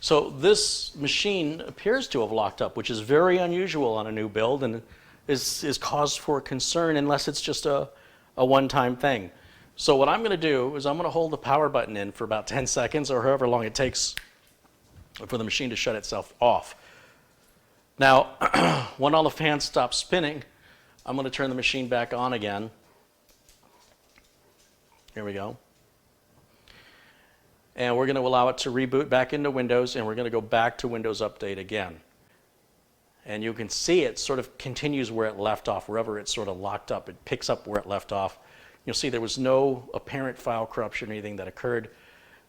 So this machine appears to have locked up, which is very unusual on a new build and is cause for concern unless it's just a one-time thing. So what I'm going to do is I'm going to hold the power button in for about 10 seconds or however long it takes for the machine to shut itself off. Now, when all the fans stop spinning, I'm going to turn the machine back on again. Here we go. And we're going to allow it to reboot back into Windows, and we're going to go back to Windows Update again. And you can see it sort of continues where it left off, wherever it's sort of locked up. It picks up where it left off. You'll see there was no apparent file corruption or anything that occurred.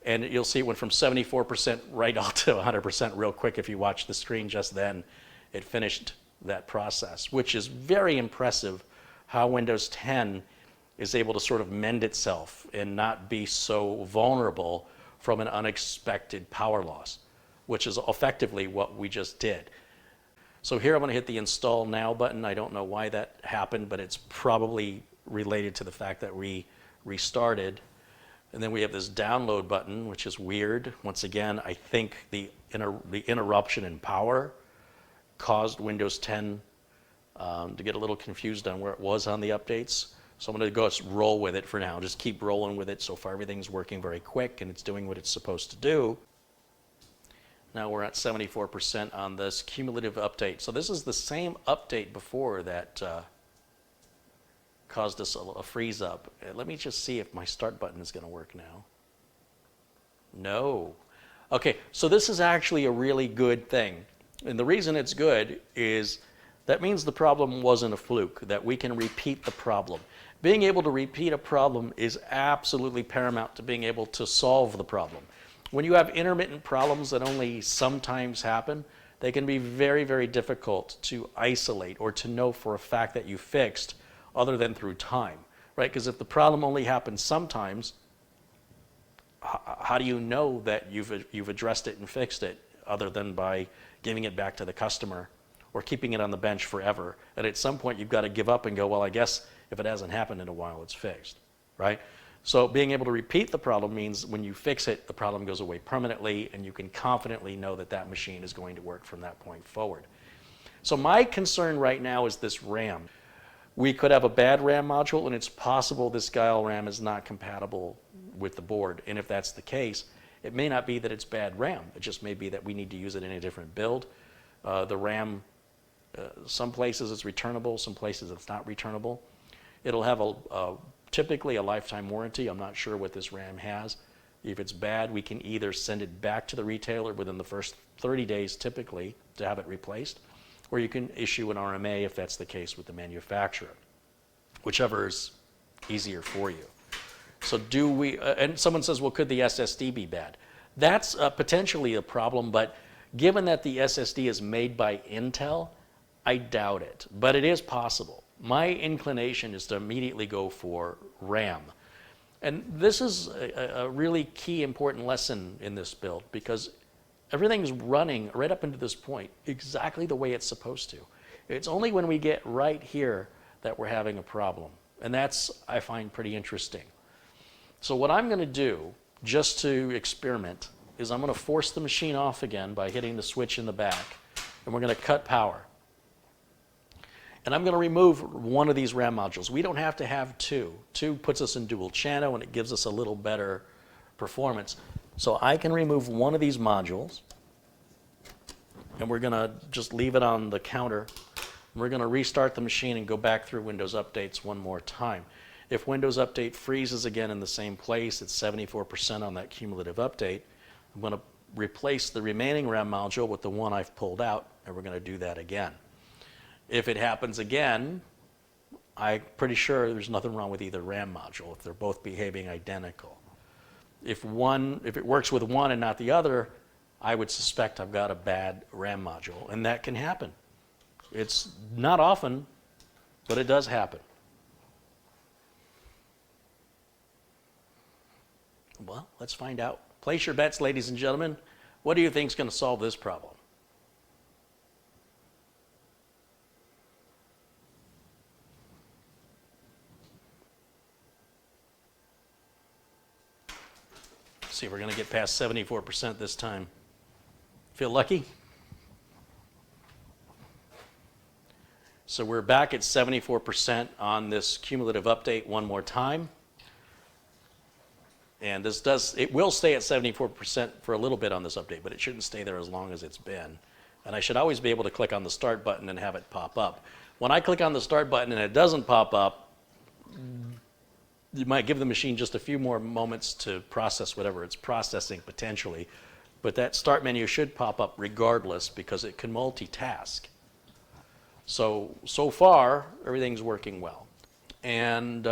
And you'll see it went from 74% right out to 100% real quick. If you watch the screen just then, it finished that process, which is very impressive how Windows 10 is able to sort of mend itself and not be so vulnerable from an unexpected power loss, which is effectively what we just did. So here I'm going to hit the Install Now button. I don't know why that happened, but it's probably related to the fact that we restarted. And then we have this Download button, which is weird. Once again, I think the interruption in power caused Windows 10 to get a little confused on where it was on the updates. So I'm going to go roll with it for now. Just keep rolling with it. So far everything's working very quick and it's doing what it's supposed to do. Now we're at 74% on this cumulative update. So this is the same update before that caused us a freeze up. Let me just see if my start button is going to work now. No. Okay, so this is actually a really good thing. And the reason it's good is that means the problem wasn't a fluke, that we can repeat the problem. Being able to repeat a problem is absolutely paramount to being able to solve the problem. When you have intermittent problems that only sometimes happen, they can be very, very difficult to isolate or to know for a fact that you fixed other than through time, right? Because if the problem only happens sometimes, how do you know that you've addressed it and fixed it other than by giving it back to the customer or keeping it on the bench forever? And at some point you've got to give up and go, well, I guess if it hasn't happened in a while, it's fixed, right? So being able to repeat the problem means when you fix it, the problem goes away permanently and you can confidently know that that machine is going to work from that point forward. So my concern right now is this RAM. We could have a bad RAM module and it's possible this guile RAM is not compatible with the board. And if that's the case, it may not be that it's bad RAM. It just may be that we need to use it in a different build. The RAM, some places it's returnable, some places it's not returnable. It'll have typically a lifetime warranty. I'm not sure what this RAM has. If it's bad, we can either send it back to the retailer within the first 30 days typically to have it replaced, or you can issue an RMA if that's the case with the manufacturer, whichever is easier for you. So do we, and someone says, well, could the SSD be bad? That's potentially a problem, but given that the SSD is made by Intel, I doubt it, but it is possible. My inclination is to immediately go for RAM. And this is a really key important lesson in this build because everything's running right up into this point exactly the way it's supposed to. It's only when we get right here that we're having a problem. And that's, I find, pretty interesting. So what I'm going to do, just to experiment, is I'm going to force the machine off again by hitting the switch in the back. And we're going to cut power. And I'm going to remove one of these RAM modules. We don't have to have two. Two puts us in dual channel and it gives us a little better performance. So I can remove one of these modules and we're going to just leave it on the counter. We're going to restart the machine and go back through Windows updates one more time. If Windows Update freezes again in the same place, it's 74% on that cumulative update. I'm going to replace the remaining RAM module with the one I've pulled out and we're going to do that again. If it happens again, I'm pretty sure there's nothing wrong with either RAM module if they're both behaving identical. If it works with one and not the other, I would suspect I've got a bad RAM module, and that can happen. It's not often, but it does happen. Well, let's find out. Place your bets, ladies and gentlemen. What do you think is going to solve this problem? See if we're going to get past 74% this time. Feel lucky? So we're back at 74% on this cumulative update one more time. And it will stay at 74% for a little bit on this update, but it shouldn't stay there as long as it's been. And I should always be able to click on the start button and have it pop up. When I click on the start button and it doesn't pop up, you might give the machine just a few more moments to process whatever it's processing potentially. But that start menu should pop up regardless because it can multitask. So far, everything's working well. And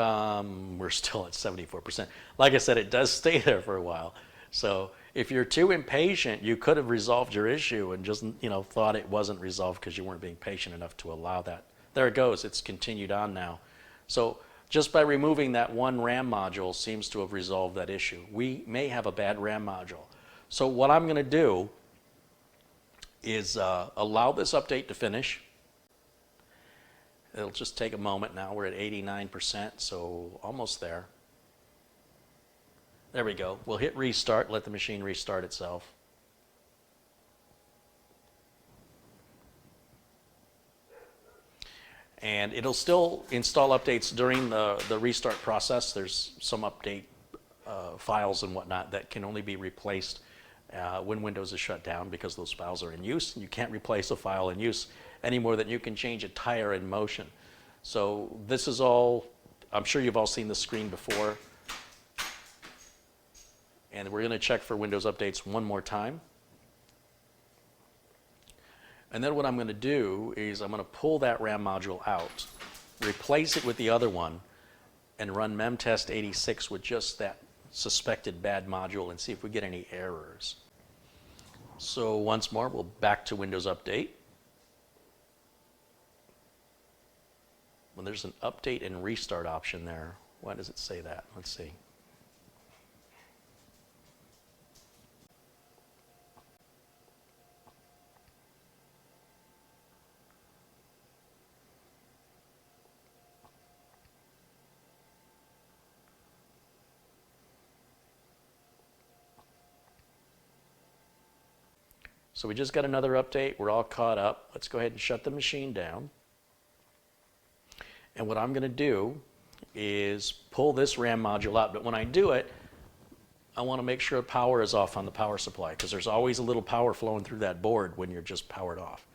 we're still at 74%. Like I said, it does stay there for a while. So if you're too impatient, you could have resolved your issue and just thought it wasn't resolved because you weren't being patient enough to allow that. There it goes. It's continued on now. So just by removing that one RAM module seems to have resolved that issue. We may have a bad RAM module. So what I'm going to do is allow this update to finish. It'll just take a moment now. We're at 89%, so almost there. There we go. We'll hit restart, let the machine restart itself. And it'll still install updates during the restart process. There's some update files and whatnot that can only be replaced when Windows is shut down because those files are in use. You can't replace a file in use any more than you can change a tire in motion. So this is all, I'm sure you've all seen this screen before. And we're going to check for Windows updates one more time. And then what I'm going to do is I'm going to pull that RAM module out, replace it with the other one, and run Memtest 86 with just that suspected bad module and see if we get any errors. So once more, we'll back to Windows Update. When there's an update and restart option there, why does it say that? Let's see. So we just got another update. We're all caught up. Let's go ahead and shut the machine down. And what I'm going to do is pull this RAM module out. But when I do it, I want to make sure power is off on the power supply because there's always a little power flowing through that board when you're just powered off.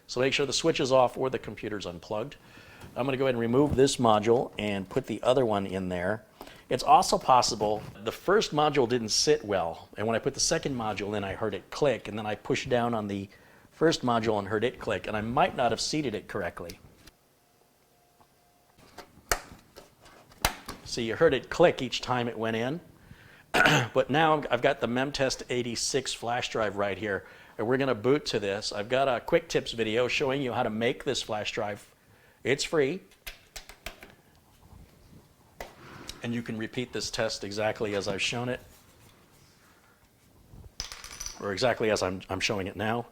So make sure the switch is off or the computer's unplugged. I'm going to go ahead and remove this module and put the other one in there. It's also possible the first module didn't sit well, and when I put the second module in, I heard it click, and then I pushed down on the first module and heard it click, and I might not have seated it correctly. See, you heard it click each time it went in, but now I've got the Memtest 86 flash drive right here, and we're going to boot to this. I've got a quick tips video showing you how to make this flash drive. It's free. And you can repeat this test exactly as I've shown it, or exactly as I'm showing it now.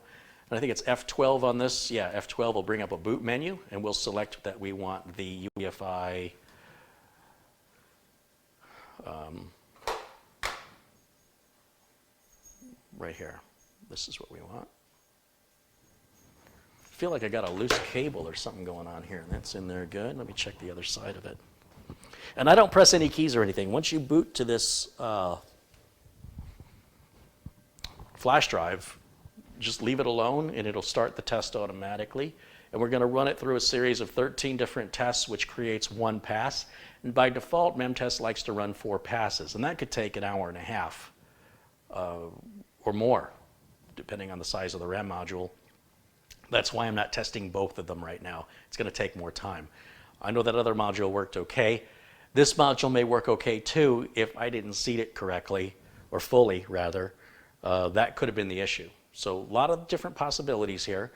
And I think it's F12 on this. Yeah, F12 will bring up a boot menu, and we'll select that we want the UEFI right here. This is what we want. I feel like I got a loose cable or something going on here, and that's in there good. Let me check the other side of it. And I don't press any keys or anything. Once you boot to this flash drive, just leave it alone and it'll start the test automatically. And we're going to run it through a series of 13 different tests, which creates one pass. And by default, Memtest likes to run 4 passes, and that could take an hour and a half or more, depending on the size of the RAM module. That's why I'm not testing both of them right now. It's going to take more time. I know that other module worked okay. This module may work okay too if I didn't seat it correctly, or fully rather. That could have been the issue. So a lot of different possibilities here.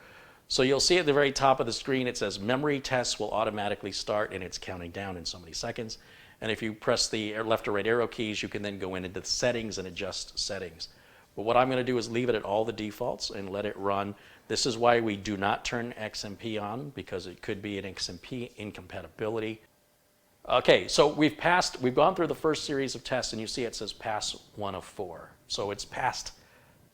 So you'll see at the very top of the screen it says memory tests will automatically start, and it's counting down in so many seconds. And if you press the left or right arrow keys, you can then go into the settings and adjust settings. But what I'm going to do is leave it at all the defaults and let it run. This is why we do not turn XMP on, because it could be an XMP incompatibility. Okay, so we've gone through the first series of tests, and you see it says pass 1 of 4. So it's passed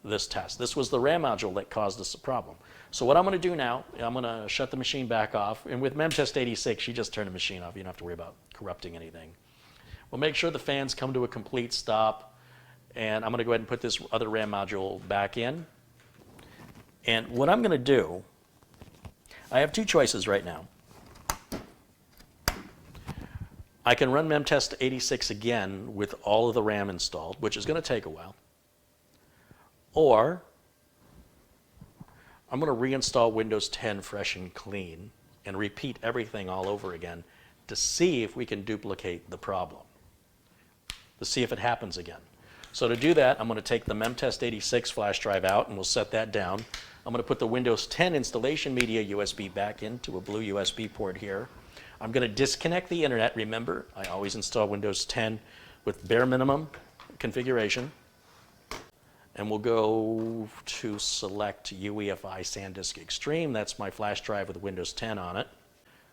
this test. This was the RAM module that caused us a problem. So what I'm going to do now, I'm going to shut the machine back off. And with Memtest 86, you just turn the machine off. You don't have to worry about corrupting anything. We'll make sure the fans come to a complete stop. And I'm going to go ahead and put this other RAM module back in. And what I'm going to do, I have two choices right now. I can run Memtest 86 again with all of the RAM installed, which is going to take a while. Or I'm going to reinstall Windows 10 fresh and clean and repeat everything all over again to see if we can duplicate the problem, to see if it happens again. So to do that, I'm going to take the Memtest 86 flash drive out and we'll set that down. I'm going to put the Windows 10 installation media USB back into a blue USB port here. I'm going to disconnect the internet. Remember, I always install Windows 10 with bare minimum configuration. And we'll go to select UEFI SanDisk Extreme. That's my flash drive with Windows 10 on it.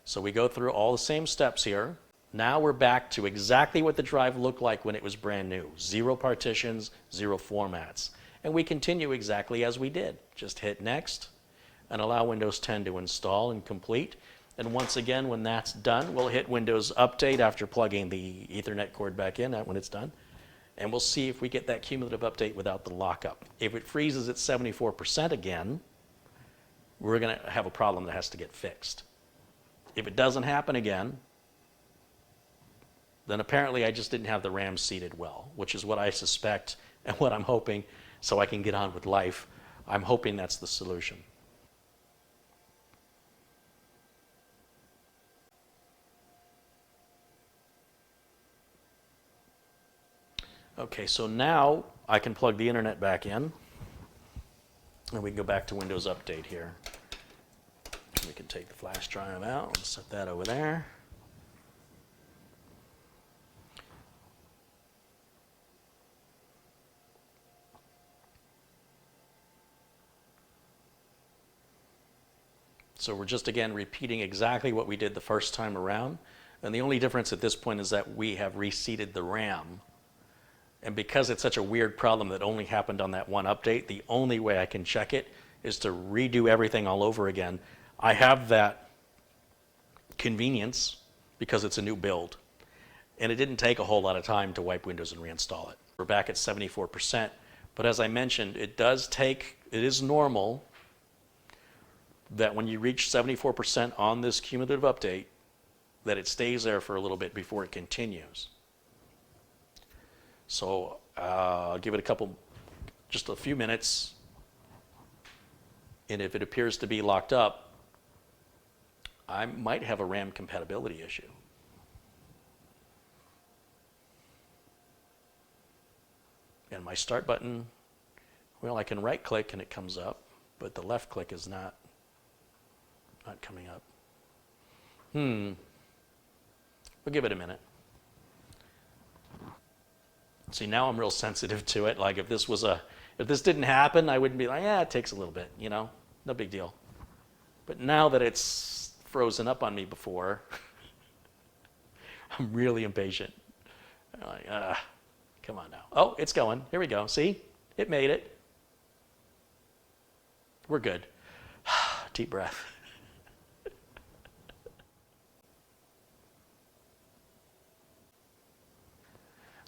So we go through all the same steps here. Now we're back to exactly what the drive looked like when it was brand new. 0 partitions, 0 formats. And we continue exactly as we did. Just hit next and allow Windows 10 to install and complete. And once again, when that's done, we'll hit Windows Update after plugging the Ethernet cord back in when it's done. And we'll see if we get that cumulative update without the lockup. If it freezes at 74% again, we're going to have a problem that has to get fixed. If it doesn't happen again, then apparently I just didn't have the RAM seated well, which is what I suspect and what I'm hoping, so I can get on with life. I'm hoping that's the solution. Okay, so now I can plug the internet back in, and we can go back to Windows Update here. We can take the flash drive out and set that over there. So we're just again repeating exactly what we did the first time around, and the only difference at this point is that we have reseated the RAM. And because it's such a weird problem that only happened on that one update, the only way I can check it is to redo everything all over again. I have that convenience because it's a new build. And it didn't take a whole lot of time to wipe Windows and reinstall it. We're back at 74%. But as I mentioned, it is normal that when you reach 74% on this cumulative update, that it stays there for a little bit before it continues. So I'll give it just a few minutes, and if it appears to be locked up, I might have a RAM compatibility issue. And my start button, well, I can right click and it comes up, but the left click is not coming up. We'll give it a minute. See, now I'm real sensitive to it. Like if this didn't happen, I wouldn't be like, yeah, it takes a little bit, no big deal. But now that it's frozen up on me before, I'm really impatient. I'm like, come on now. Oh, it's going. Here we go. See? It made it. We're good. Deep breath.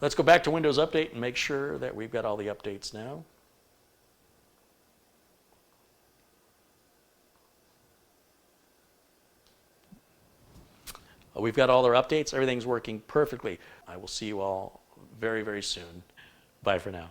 Let's go back to Windows Update and make sure that we've got all the updates now. We've got all our updates. Everything's working perfectly. I will see you all very, very soon. Bye for now.